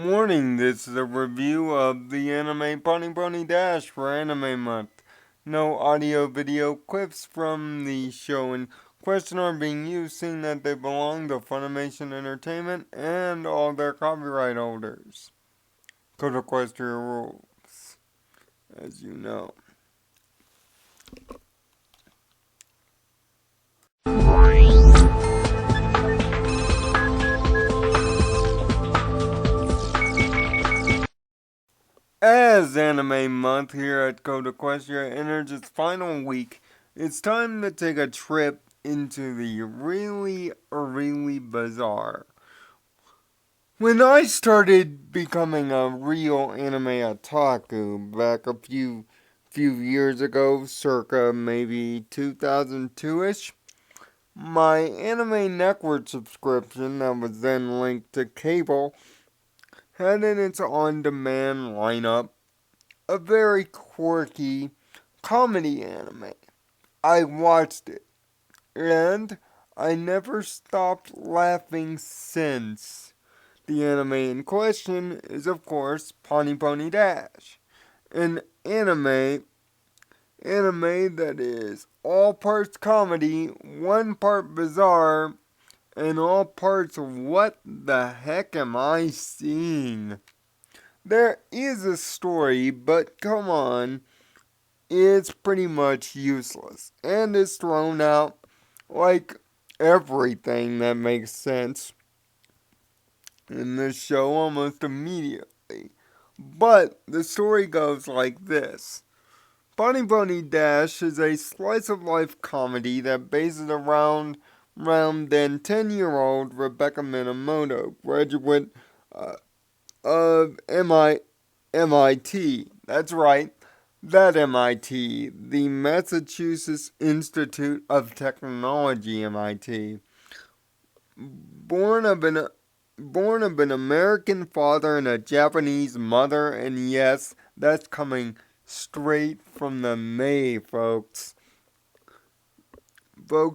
Morning, this is a review of the anime Pani Poni Dash for Anime Month. No audio video clips from the show in question are being used, seeing that they belong to Funimation Entertainment and all their copyright holders. Code Equestria rules, as you know. As Anime Month here at Code Equestria enters its final week, it's time to take a trip into the really bizarre. When I started becoming a real anime otaku back a few years ago, circa maybe 2002-ish, my Anime Network subscription that was then linked to cable had in its on-demand lineup a very quirky comedy anime. I watched it, and I never stopped laughing since. The anime in question is, of course, Pani Poni Dash, an anime that is all parts comedy, one part bizarre, and all parts of what the heck am I seeing? There is a story, but come on, it's pretty much useless and is thrown out like everything that makes sense in this show almost immediately. But the story goes like this. Pani Poni Dash is a slice of life comedy that bases around then 10-year-old Rebecca Minamoto, graduate of MIT. That's right, that MIT, the Massachusetts Institute of Technology MIT. Born of an born of an American father and a Japanese mother, and yes, that's coming straight from the May, folks.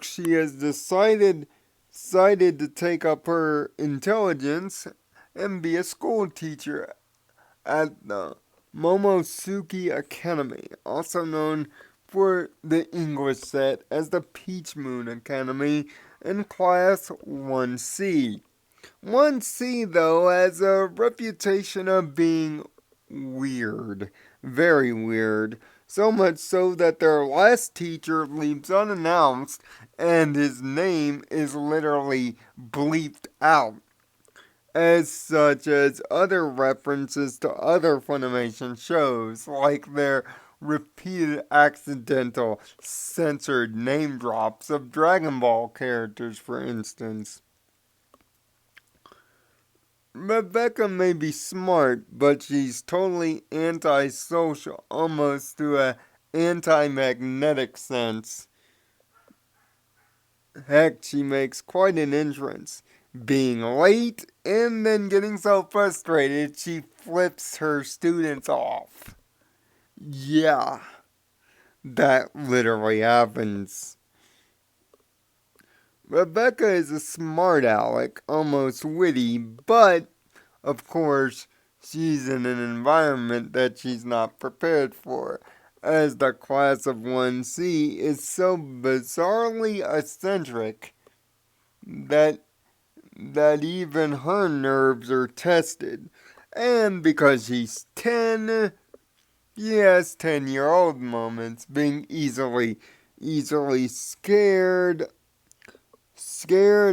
She has decided to take up her intelligence and be a school teacher at the Momosuke Academy, also known for the English set as the Peach Moon Academy, in Class 1C. 1C, though, has a reputation of being weird. Very weird. So much so that their last teacher leaves unannounced and his name is literally bleeped out, as such as other references to other Funimation shows, like their repeated accidental censored name drops of Dragon Ball characters, for instance. Rebecca may be smart, but she's totally antisocial, almost to a anti-magnetic sense. Heck, she makes quite an entrance, being late and then getting so frustrated she flips her students off. Yeah, that literally happens. Rebecca is a smart aleck, almost witty, but of course, she's in an environment that she's not prepared for, as the class of 1C is so bizarrely eccentric that even her nerves are tested. And because she's 10, she has 10-year-old moments, being easily scared,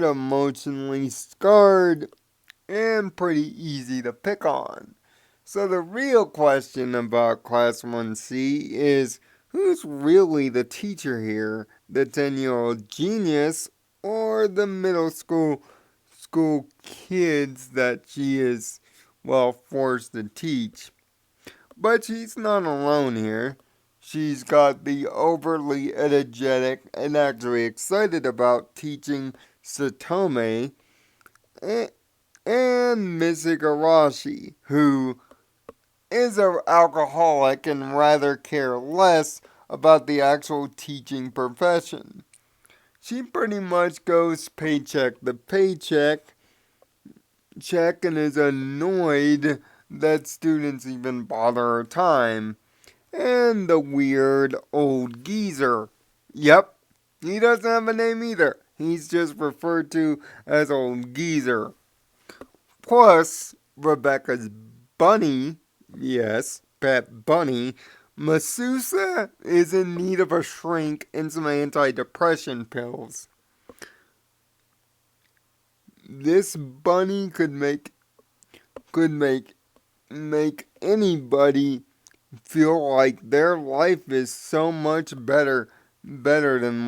emotionally scarred, and pretty easy to pick on. So the real question about Class 1C is, who's really the teacher here? The 10-year-old genius or the middle school kids that she is, well, forced to teach? But she's not alone here. She's got the overly energetic and actually excited about teaching Satome and Miss Igarashi, who is an alcoholic and rather care less about the actual teaching profession. She pretty much goes paycheck to paycheck, check and is annoyed that students even bother her time. And the weird old geezer. Yep, he doesn't have a name either. He's just referred to as old geezer. Plus, Rebecca's bunny, yes, pet bunny, Masusa is in need of a shrink and some antidepressant pills. This bunny could make anybody feel like their life is so much better than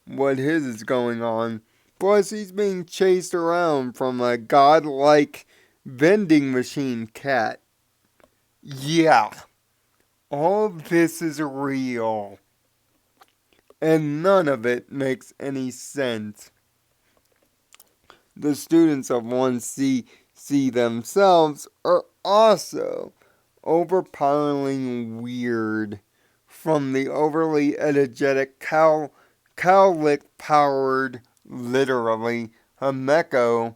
what his is going on. Plus, he's being chased around from a godlike vending machine cat. Yeah, all of this is real, and none of it makes any sense. The students of 1C themselves are also overpoweringly weird, from the overly energetic cowlick powered, literally, Himeko,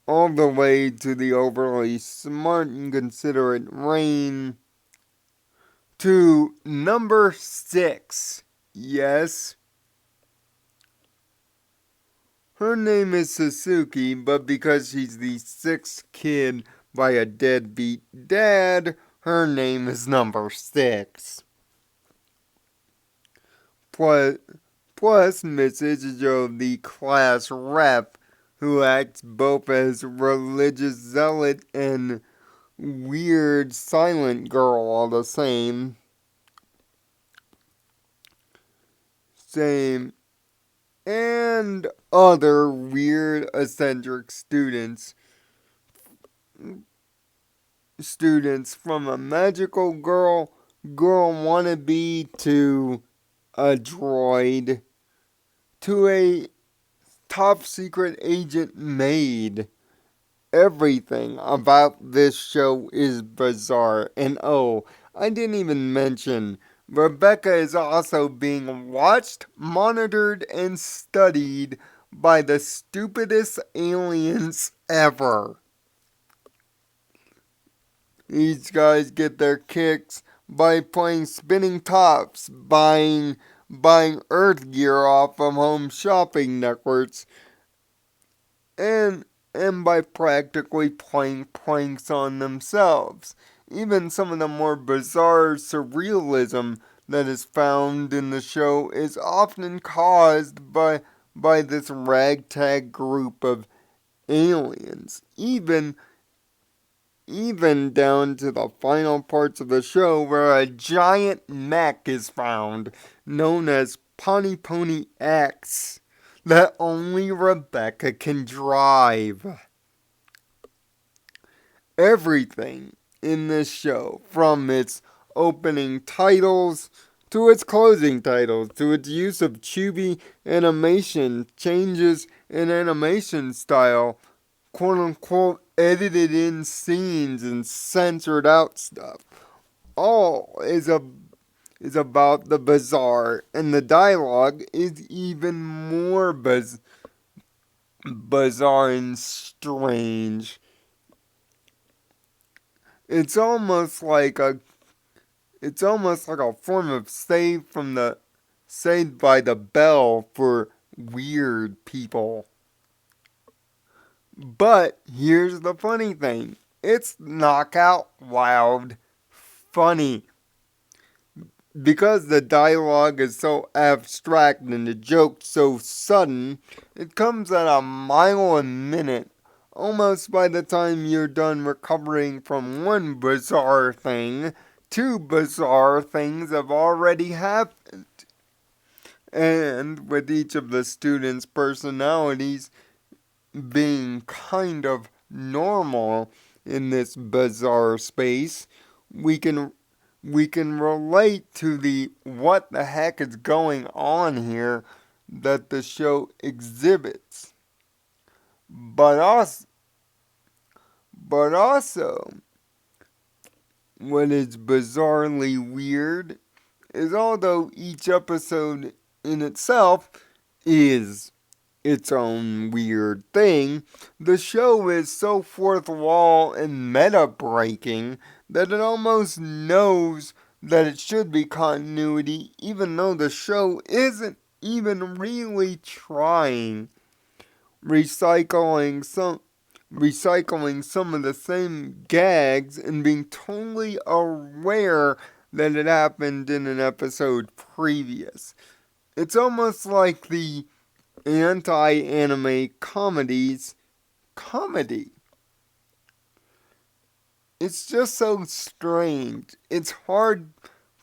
all the way to the overly smart and considerate Rain, to number 6. Yes, her name is Suzuki, but because she's the 6th kid by a deadbeat dad, her name is number 6. Plus Miss Ichijo, the class rep, who acts both as religious zealot and weird silent girl all the same. Same. And other weird eccentric students from a magical girl wannabe to a droid to a top secret agent maid. Everything about this show is bizarre. And oh, I didn't even mention Rebecca is also being watched, monitored, and studied by the stupidest aliens ever. These guys get their kicks by playing spinning tops, buying Earth gear off of home shopping networks, and by practically playing pranks on themselves. Even some of the more bizarre surrealism that is found in the show is often caused by this ragtag group of aliens. Even down to the final parts of the show where a giant mech is found, known as Pani Poni X, that only Rebecca can drive. Everything in this show, from its opening titles to its closing titles, to its use of chibi animation, changes in animation style, quote unquote edited in scenes and censored out stuff, all is about the bizarre, and the dialogue is even more bizarre and strange. It's almost like a form of Saved by the Bell for weird people. But here's the funny thing. It's knockout loud funny. Because the dialogue is so abstract and the joke so sudden, it comes at a mile a minute. Almost by the time you're done recovering from one bizarre thing, 2 bizarre things have already happened. And with each of the students' personalities being kind of normal in this bizarre space, we can relate to the what the heck is going on here that the show exhibits. But also, what is bizarrely weird is although each episode in itself is its own weird thing, the show is so fourth wall and meta breaking that it almost knows that it should be continuity, even though the show isn't even really trying. Recycling some recycling some of the same gags and being totally aware that it happened in an episode previous. It's almost like the anti-anime comedies comedy. It's just so strange. It's hard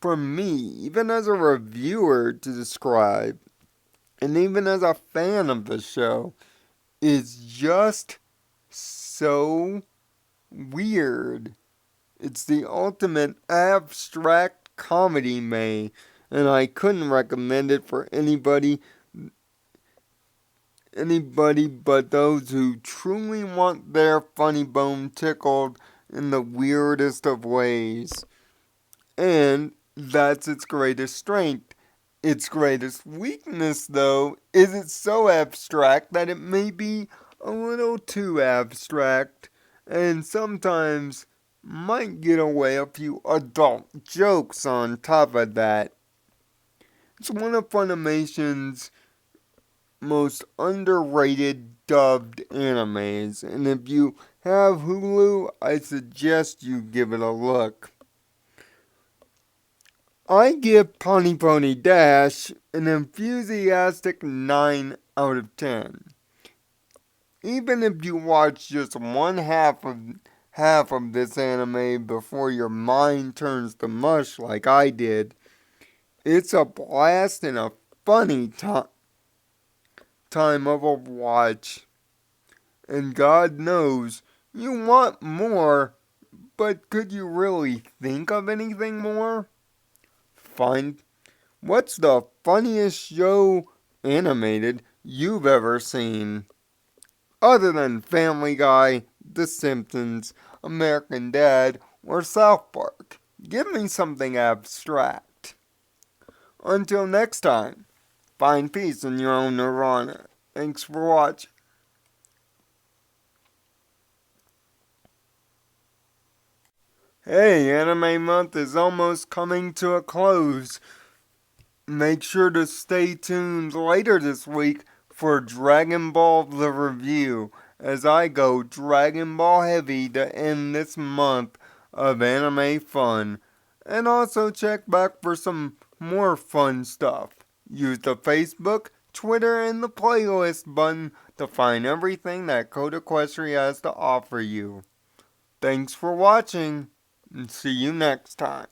for me, even as a reviewer, to describe, and even as a fan of the show. It's just so weird. It's the ultimate abstract comedy, May, and I couldn't recommend it for anybody but those who truly want their funny bone tickled in the weirdest of ways. And that's its greatest strength. Its greatest weakness, though, is it's so abstract that it may be a little too abstract, and sometimes might get away a few adult jokes on top of that. It's one of Funimation's most underrated dubbed animes, and if you have Hulu, I suggest you give it a look. I give Pani Poni Dash an enthusiastic 9 out of 10. Even if you watch just one half of this anime before your mind turns to mush like I did, it's a blast and a funny time of a watch. And God knows you want more, but could you really think of anything more? Find what's the funniest show animated you've ever seen? Other than Family Guy, The Simpsons, American Dad, or South Park. Give me something abstract. Until next time, find peace in your own nirvana. Thanks for watching. Hey, Anime Month is almost coming to a close. Make sure to stay tuned later this week for Dragon Ball The Review as I go Dragon Ball heavy to end this month of anime fun. And also check back for some more fun stuff. Use the Facebook, Twitter, and the playlist button to find everything that Code Equestria has to offer you. Thanks for watching, and see you next time.